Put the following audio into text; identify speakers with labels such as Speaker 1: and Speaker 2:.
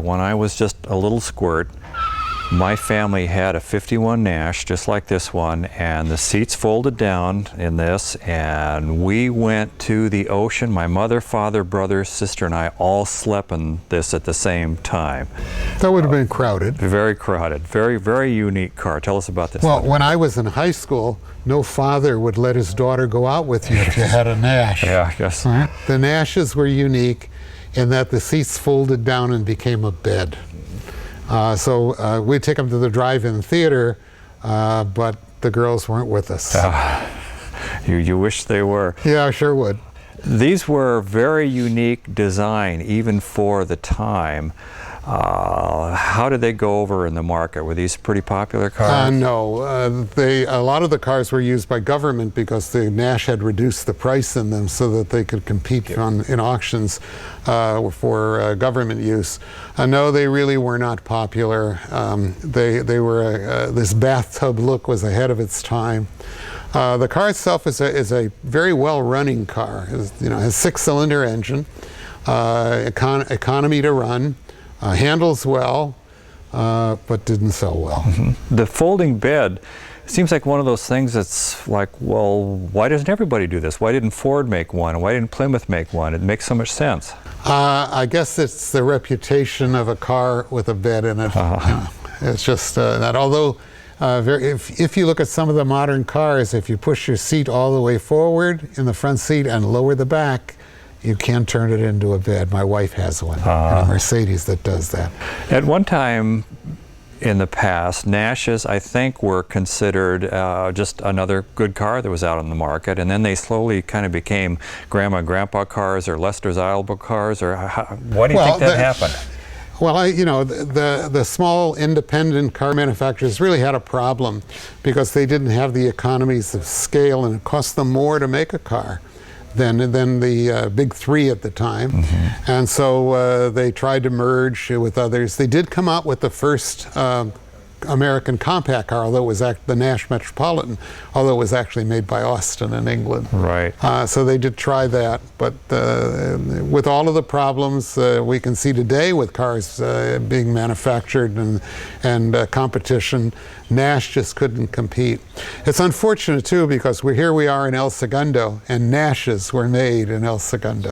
Speaker 1: When I was just a little squirt, my family had a 51 Nash, just like this one, and the seats folded down in this, and we went to the ocean. My mother, father, brother, sister, and I all slept in this at the same time.
Speaker 2: That would have been crowded.
Speaker 1: Very crowded. Very, very unique car. Tell us about this.
Speaker 2: Well, when I was in high school, no father would let his daughter go out with you if you had a Nash.
Speaker 1: Yeah, yes.
Speaker 2: Right? The Nashes were unique in that the seats folded down and became a bed. So we'd take them to the drive-in theater, but the girls weren't with us.
Speaker 1: You wish they were.
Speaker 2: Yeah, I sure would.
Speaker 1: These were very unique design, even for the time. How did they go over in the market? Were these pretty popular cars?
Speaker 2: No, a lot of the cars were used by government because the Nash had reduced the price in them so that they could compete in auctions for government use. No, they really were not popular. They were this bathtub look was ahead of its time. The car itself is a very well-running car. It has 6-cylinder engine, economy to run. Handles well, but didn't sell well.
Speaker 1: Mm-hmm. The folding bed seems like one of those things that's like, well, why doesn't everybody do this? Why didn't Ford make one? Why didn't Plymouth make one? It makes so much sense.
Speaker 2: I guess it's the reputation of a car with a bed in it. It's just that although if you look at some of the modern cars, if you push your seat all the way forward in the front seat and lower the back, you can turn it into a bed. My wife has one, a Mercedes that does that.
Speaker 1: At one time in the past, Nashes, I think, were considered just another good car that was out on the market, and then they slowly kind of became grandma and grandpa cars or less desirable cars, or why do you think that happened?
Speaker 2: Well, the small independent car manufacturers really had a problem because they didn't have the economies of scale, and it cost them more to make a car than the big three at the time. And so they tried to merge with others. They did come out with the first American compact car, although it was the Nash Metropolitan, although it was actually made by Austin in England.
Speaker 1: Right.
Speaker 2: So they did try that, but with all of the problems we can see today with cars being manufactured and competition, Nash just couldn't compete. It's unfortunate too because here we are in El Segundo, and Nashes were made in El Segundo.